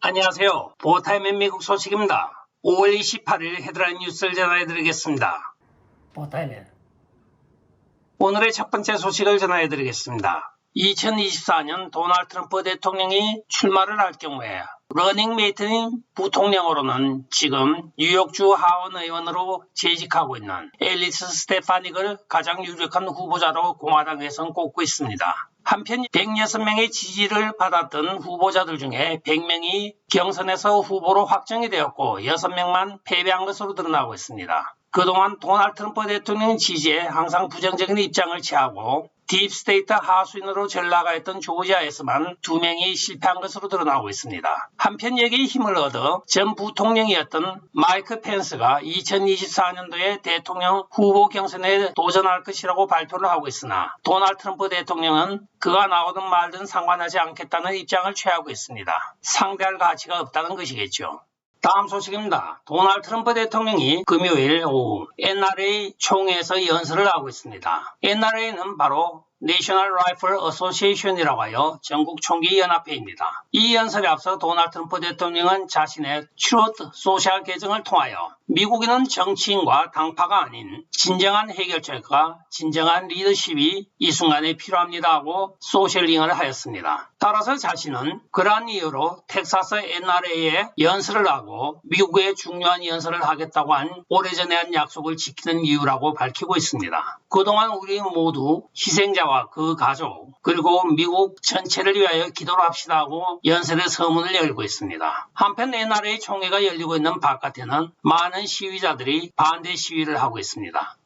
안녕하세요. 보타임의 미국 소식입니다. 5월 28일 헤드라인 뉴스를 전해드리겠습니다. 보타임에 오늘의 첫 번째 소식을 전해드리겠습니다. 2024년 도널드 트럼프 대통령이 출마를 할 경우에 러닝메이트인 부통령으로는 지금 뉴욕주 하원 의원으로 재직하고 있는 앨리스 스테파닉을 가장 유력한 후보자로 공화당에선 꼽고 있습니다. 한편 106명의 지지를 받았던 후보자들 중에 100명이 경선에서 후보로 확정이 되었고 6명만 패배한 것으로 드러나고 있습니다. 그동안 도널드 트럼프 대통령 지지에 항상 부정적인 입장을 취하고 딥스테이트 하수인으로 전락하였던 조지아에서만 2명이 실패한 것으로 드러나고 있습니다. 한편 여기에 힘을 얻어 전 부통령이었던 마이크 펜스가 2024년도에 대통령 후보 경선에 도전할 것이라고 발표를 하고 있으나 도널드 트럼프 대통령은 그가 나오든 말든 상관하지 않겠다는 입장을 취하고 있습니다. 상대할 가치가 없다는 것이겠죠. 다음 소식입니다. 도널드 트럼프 대통령이 금요일 오후 NRA 총회에서 연설을 하고 있습니다. NRA는 바로 National Rifle Association이라고 하여 전국 총기 연합회입니다. 이 연설에 앞서 도널드 트럼프 대통령은 자신의 트루트 소셜 계정을 통하여 미국인은 정치인과 당파가 아닌 진정한 해결책과 진정한 리더십이 이 순간에 필요합니다 하고 소셜링을 하였습니다. 따라서 자신은 그러한 이유로 텍사스 NRA에 연설을 하고 미국의 중요한 연설을 하겠다고 한 오래전에 한 약속을 지키는 이유라고 밝히고 있습니다. 그동안 우리 모두 희생자와 그 가족 그리고 미국 전체를 위하여 기도를 합시다 하고 연설의 서문을 열고 있습니다. 한편 NRA 총회가 열리고 있는 바깥에는 많은 시위자들이 반대 시위를 하고 있습니다.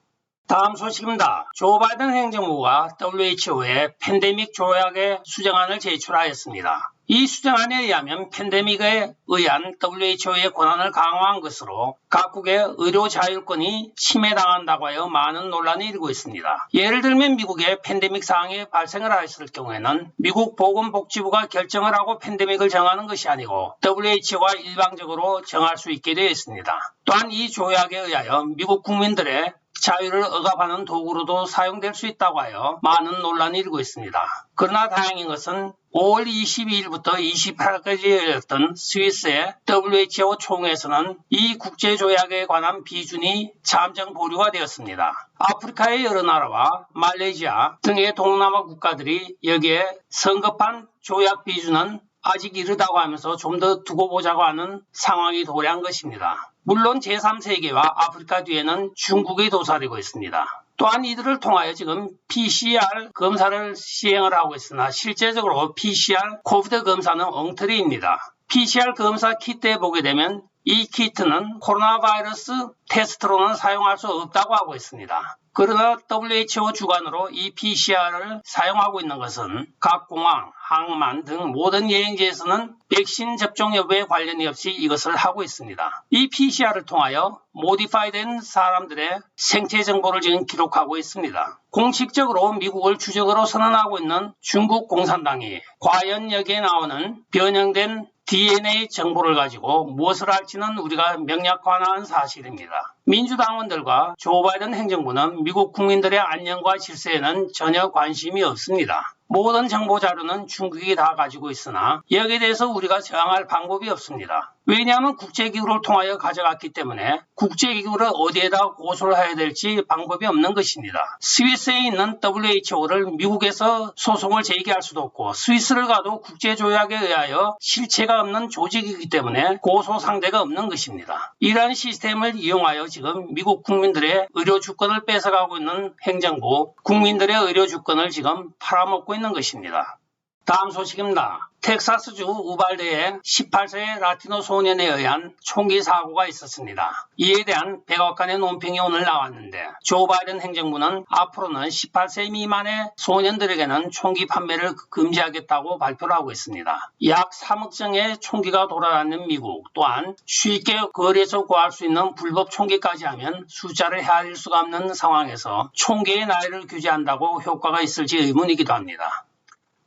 다음 소식입니다. 조 바이든 행정부가 WHO에 팬데믹 조약의 수정안을 제출하였습니다. 이 수정안에 의하면 팬데믹에 의한 WHO의 권한을 강화한 것으로 각국의 의료 자율권이 침해당한다고 하여 많은 논란이 일고 있습니다. 예를 들면 미국의 팬데믹 상황이 발생을 하였을 경우에는 미국 보건복지부가 결정을 하고 팬데믹을 정하는 것이 아니고 WHO가 일방적으로 정할 수 있게 되어 있습니다. 또한 이 조약에 의하여 미국 국민들의 자유를 억압하는 도구로도 사용될 수 있다고 하여 많은 논란이 일고 있습니다. 그러나 다행인 것은 5월 22일부터 28일까지 열렸던 스위스의 WHO 총회에서는 이 국제조약에 관한 비준이 잠정 보류가 되었습니다. 아프리카의 여러 나라와 말레이시아 등의 동남아 국가들이 여기에 성급한 조약 비준은 아직 이르다고 하면서 좀 더 두고 보자고 하는 상황이 도래한 것입니다. 물론 제3세계와 아프리카 뒤에는 중국이 도사리고 있습니다. 또한 이들을 통하여 지금 PCR 검사를 시행을 하고 있으나 실제적으로 PCR 코비드 검사는 엉터리입니다. PCR 검사 키트에 보게 되면 이 키트는 코로나 바이러스 테스트로는 사용할 수 없다고 하고 있습니다. 그러나 WHO 주관으로 이 PCR을 사용하고 있는 것은 각 공항, 항만 등 모든 여행지에서는 백신 접종 여부에 관련이 없이 이것을 하고 있습니다. 이 PCR을 통하여 모디파이된 사람들의 생체 정보를 지금 기록하고 있습니다. 공식적으로 미국을 주적으로 선언하고 있는 중국 공산당이 과연 여기에 나오는 변형된 DNA 정보를 가지고 무엇을 할지는 우리가 명약관한 사실입니다. 민주당원들과 조 바이든 행정부는 미국 국민들의 안녕과 질서에는 전혀 관심이 없습니다. 모든 정보 자료는 중국이 다 가지고 있으나 여기에 대해서 우리가 저항할 방법이 없습니다. 왜냐하면 국제기구를 통하여 가져갔기 때문에 국제기구를 어디에다 고소를 해야 될지 방법이 없는 것입니다. 스위스에 있는 WHO를 미국에서 소송을 제기할 수도 없고 스위스를 가도 국제조약에 의하여 실체가 없는 조직이기 때문에 고소 상대가 없는 것입니다. 이러한 시스템을 이용하여 지금 미국 국민들의 의료 주권을 뺏어가고 있는 행정부, 국민들의 의료 주권을 지금 팔아먹고 있는 것입니다. 다음 소식입니다. 텍사스주 우발드의 18세 라티노 소년에 의한 총기 사고가 있었습니다. 이에 대한 백악관의 논평이 오늘 나왔는데 조 바이든 행정부는 앞으로는 18세 미만의 소년들에게는 총기 판매를 금지하겠다고 발표를 하고 있습니다. 약 3억 정의 총기가 돌아다니는 미국, 또한 쉽게 거리에서 구할 수 있는 불법 총기까지 하면 숫자를 헤아릴 수가 없는 상황에서 총기의 나이를 규제한다고 효과가 있을지 의문이기도 합니다.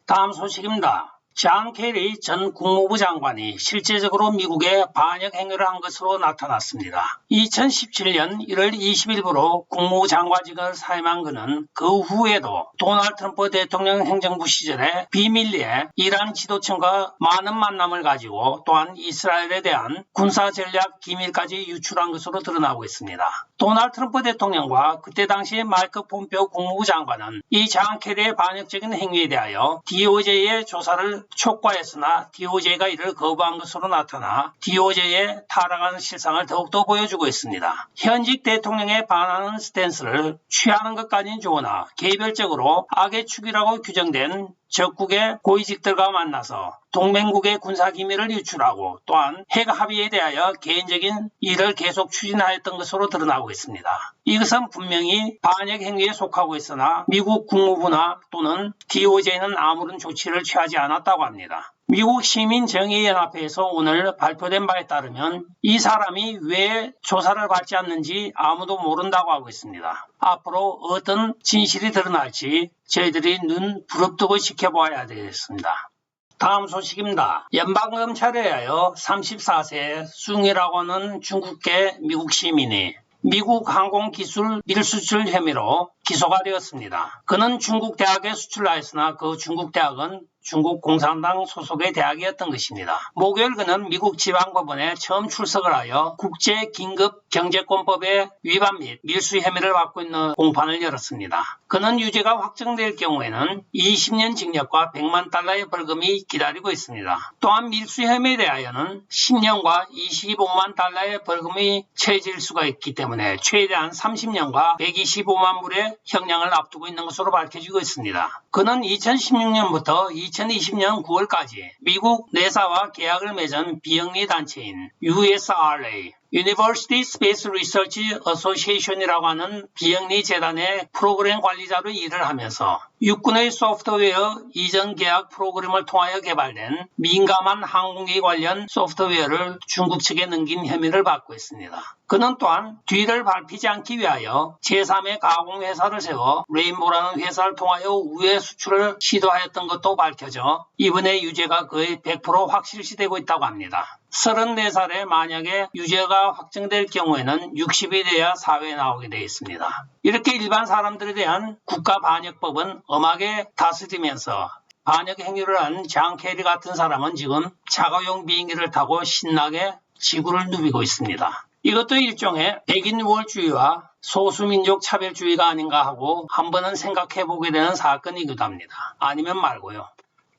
다음 소식입니다. 존 케리 전 국무부 장관이 실제적으로 미국에 반역 행위를 한 것으로 나타났습니다. 2017년 1월 20일부로 국무부 장관직을 사임한 그는 그 후에도 도널드 트럼프 대통령 행정부 시절에 비밀리에 이란 지도층과 많은 만남을 가지고 또한 이스라엘에 대한 군사전략 기밀까지 유출한 것으로 드러나고 있습니다. 도널드 트럼프 대통령과 그때 당시 마이크 폼페오 국무부 장관은 이 존 케리의 반역적인 행위에 대하여 DOJ의 조사를 촉구했으나 DOJ가 이를 거부한 것으로 나타나 DOJ의 타락한 실상을 더욱더 보여주고 있습니다. 현직 대통령에 반하는 스탠스를 취하는 것까지는 좋으나 개별적으로 악의 축이라고 규정된 적국의 고위직들과 만나서 동맹국의 군사기밀을 유출하고 또한 핵 합의에 대하여 개인적인 일을 계속 추진하였던 것으로 드러나고 있습니다. 이것은 분명히 반역 행위에 속하고 있으나 미국 국무부나 또는 DOJ는 아무런 조치를 취하지 않았다고 합니다. 미국 시민정의연합회에서 오늘 발표된 바에 따르면 이 사람이 왜 조사를 받지 않는지 아무도 모른다고 하고 있습니다. 앞으로 어떤 진실이 드러날지 저희들이 눈 부릅뜨고 지켜봐야 되겠습니다. 다음 소식입니다. 연방검찰에 의하여 34세 숭이라고 하는 중국계 미국 시민이 미국 항공기술 밀수출 혐의로 기소가 되었습니다. 그는 중국 대학에 수출하였으나 그 중국 대학은 중국 공산당 소속의 대학이었던 것입니다. 목요일 그는 미국 지방법원에 처음 출석을 하여 국제긴급경제권법의 위반 및 밀수 혐의를 받고 있는 공판을 열었습니다. 그는 유죄가 확정될 경우에는 20년 징역과 100만 달러의 벌금이 기다리고 있습니다. 또한 밀수 혐의에 대하여는 10년과 25만 달러의 벌금이 처해질 수가 있기 때문에 최대한 30년과 125만 불의 형량을 앞두고 있는 것으로 밝혀지고 있습니다. 그는 2016년부터 2020년 9월까지 미국 내사와 계약을 맺은 비영리 단체인 USRA University Space Research Association이라고 하는 비영리 재단의 프로그램 관리자로 일을 하면서 육군의 소프트웨어 이전 계약 프로그램을 통하여 개발된 민감한 항공기 관련 소프트웨어를 중국 측에 넘긴 혐의를 받고 있습니다. 그는 또한 뒤를 밟히지 않기 위하여 제3의 가공회사를 세워 레인보라는 회사를 통하여 우회 수출을 시도하였던 것도 밝혀져 이번에 유죄가 거의 100% 확실시되고 있다고 합니다. 34살에 만약에 유죄가 확정될 경우에는 60이 돼야 사회에 나오게 되어 있습니다. 이렇게 일반 사람들에 대한 국가반역법은 엄하게 다스리면서 반역 행위를 한 존 케리 같은 사람은 지금 자가용 비행기를 타고 신나게 지구를 누비고 있습니다. 이것도 일종의 백인 우월주의와 소수민족 차별주의가 아닌가 하고 한 번은 생각해 보게 되는 사건이기도 합니다. 아니면 말고요.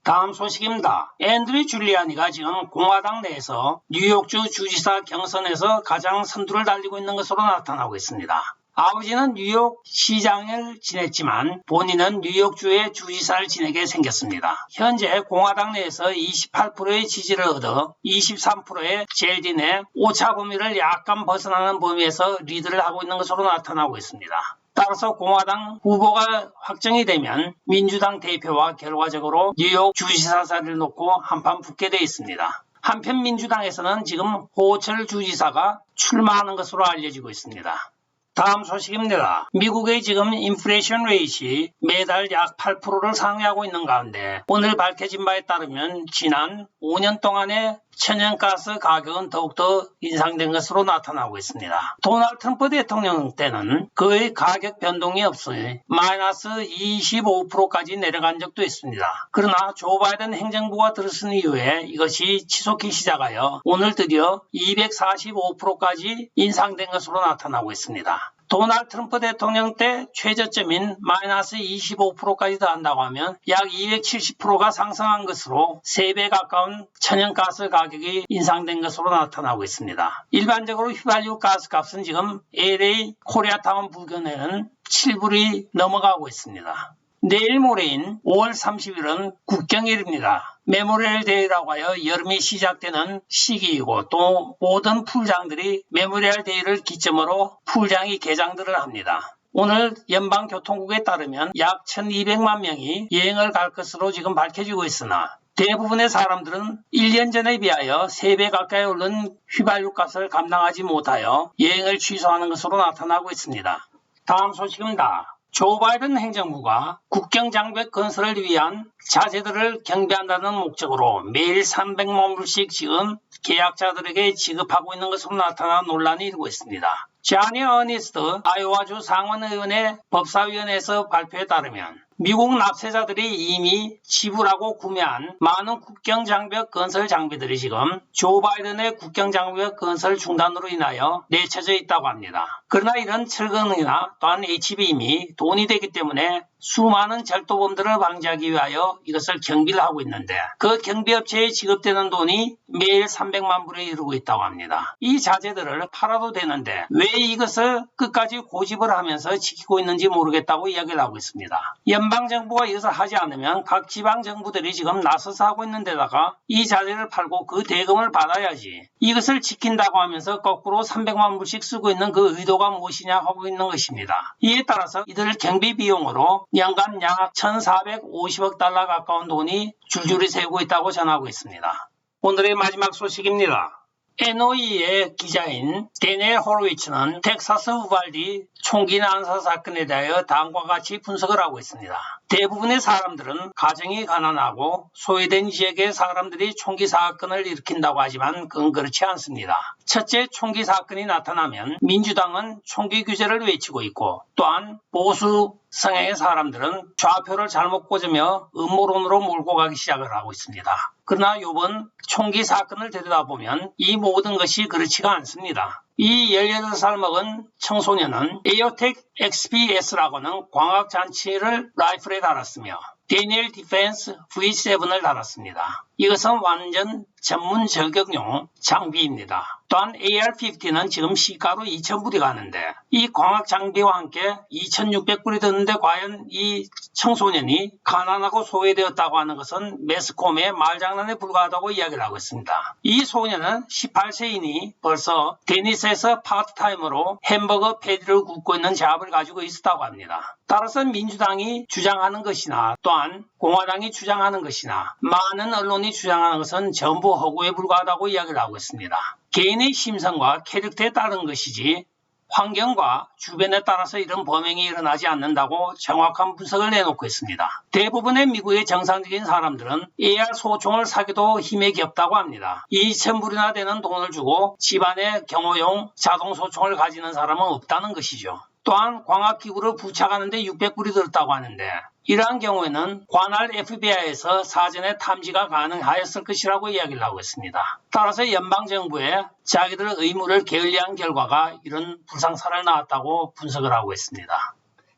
다음 소식입니다. 앤드류 줄리아니가 지금 공화당 내에서 뉴욕주 주지사 경선에서 가장 선두를 달리고 있는 것으로 나타나고 있습니다. 아버지는 뉴욕 시장을 지냈지만 본인은 뉴욕주의 주지사를 지내게 생겼습니다. 현재 공화당 내에서 28%의 지지를 얻어 23%의 제일 내 오차 범위를 약간 벗어나는 범위에서 리드를 하고 있는 것으로 나타나고 있습니다. 따라서 공화당 후보가 확정이 되면 민주당 대표와 결과적으로 뉴욕 주지사 자리를 놓고 한판 붙게 되어 있습니다. 한편 민주당에서는 지금 호철 주지사가 출마하는 것으로 알려지고 있습니다. 다음 소식입니다. 미국의 지금 인플레이션 레이트가 매달 약 8%를 상회하고 있는 가운데 오늘 밝혀진 바에 따르면 지난 5년 동안의 천연가스 가격은 더욱더 인상된 것으로 나타나고 있습니다. 도널드 트럼프 대통령 때는 거의 가격 변동이 없이 마이너스 25%까지 내려간 적도 있습니다. 그러나 조 바이든 행정부가 들어선 이후에 이것이 치솟기 시작하여 오늘 드디어 245%까지 인상된 것으로 나타나고 있습니다. 도널드 트럼프 대통령 때 최저점인 마이너스 25%까지 더한다고 하면 약 270%가 상승한 것으로 3배 가까운 천연가스 가격이 인상된 것으로 나타나고 있습니다. 일반적으로 휘발유 가스값은 지금 LA 코리아타운 부근에는 7불이 넘어가고 있습니다. 내일 모레인 5월 30일은 국경일입니다. 메모리얼 데이라고 하여 여름이 시작되는 시기이고 또 모든 풀장들이 메모리얼 데이를 기점으로 풀장이 개장들을 합니다. 오늘 연방교통국에 따르면 약 1200만 명이 여행을 갈 것으로 지금 밝혀지고 있으나 대부분의 사람들은 1년 전에 비하여 3배 가까이 오른 휘발유 값을 감당하지 못하여 여행을 취소하는 것으로 나타나고 있습니다. 다음 소식입니다. 조 바이든 행정부가 국경장벽 건설을 위한 자재들을 경비한다는 목적으로 매일 300만 불씩 지금 계약자들에게 지급하고 있는 것으로 나타나 논란이 일고 있습니다. 자니 어니스트 아이오와주 상원의원의 법사위원회에서 발표에 따르면 미국 납세자들이 이미 지불하고 구매한 많은 국경장벽 건설 장비들이 지금 조 바이든의 국경장벽 건설 중단으로 인하여 내쳐져 있다고 합니다. 그러나 이런 철거능이나 또한 HBM이 돈이 되기 때문에 수많은 절도범들을 방지하기 위하여 이것을 경비를 하고 있는데 그 경비업체에 지급되는 돈이 매일 300만 불에 이르고 있다고 합니다. 이 자재들을 팔아도 되는데 왜 이것을 끝까지 고집을 하면서 지키고 있는지 모르겠다고 이야기를 하고 있습니다. 연방정부가 이것을 하지 않으면 각 지방정부들이 지금 나서서 하고 있는 데다가 이 자재를 팔고 그 대금을 받아야지 이것을 지킨다고 하면서 거꾸로 300만 불씩 쓰고 있는 그 의도가 무엇이냐 하고 있는 것입니다. 이에 따라서 이들 경비 비용으로 연간 약 1,450억 달러 가까운 돈이 줄줄이 새고 있다고 전하고 있습니다. 오늘의 마지막 소식입니다. NOE의 기자인 데니엘 호로위츠는 텍사스 우발디 총기 난사 사건에 대하여 다음과 같이 분석을 하고 있습니다. 대부분의 사람들은 가정이 가난하고 소외된 지역의 사람들이 총기 사건을 일으킨다고 하지만 그건 그렇지 않습니다. 첫째, 총기 사건이 나타나면 민주당은 총기 규제를 외치고 있고 또한 보수 성향의 사람들은 좌표를 잘못 꽂으며 음모론으로 몰고 가기 시작을 하고 있습니다. 그러나 이번 총기 사건을 들여다보면 이 모든 것이 그렇지가 않습니다. 이 18살 먹은 청소년은 에어텍 XPS라고는 광학장치를 라이플에 달았으며 데니엘 디펜스 V7을 달았습니다. 이것은 완전 전문 저격용 장비입니다. 또한 AR-15는 지금 시가로 2,000불이 가는데 이 광학 장비와 함께 2,600불이 드는데 과연 이 청소년이 가난하고 소외되었다고 하는 것은 매스컴의 말장난에 불과하다고 이야기를 하고 있습니다. 이 소년은 18세이니 벌써 데니스에서 파트타임으로 햄버거 패티를 굽고 있는 잡을 가지고 있었다고 합니다. 따라서 민주당이 주장하는 것이나 또한 공화당이 주장하는 것이나 많은 언론이 주장하는 것은 전부 허구에 불과하다고 이야기를 하고 있습니다. 개인의 심성과 캐릭터에 따른 것이지 환경과 주변에 따라서 이런 범행이 일어나지 않는다고 정확한 분석을 내놓고 있습니다. 대부분의 미국의 정상적인 사람들은 AR 소총을 사기도 힘에 겹다고 합니다. 2,000불이나 되는 돈을 주고 집안에 경호용 자동 소총을 가지는 사람은 없다는 것이죠. 또한 광학기구를 부착하는데 600불이 들었다고 하는데 이러한 경우에는 관할 FBI에서 사전에 탐지가 가능하였을 것이라고 이야기를 하고 있습니다. 따라서 연방정부에 자기들 의무를 게을리한 결과가 이런 불상사를 낳았다고 분석을 하고 있습니다.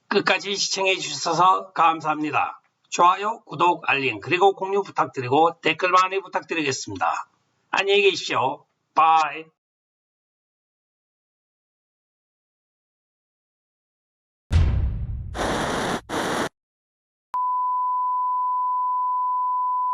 끝까지 시청해 주셔서 감사합니다. 좋아요, 구독, 알림, 그리고 공유 부탁드리고 댓글 많이 부탁드리겠습니다. 안녕히 계십시오. 바이.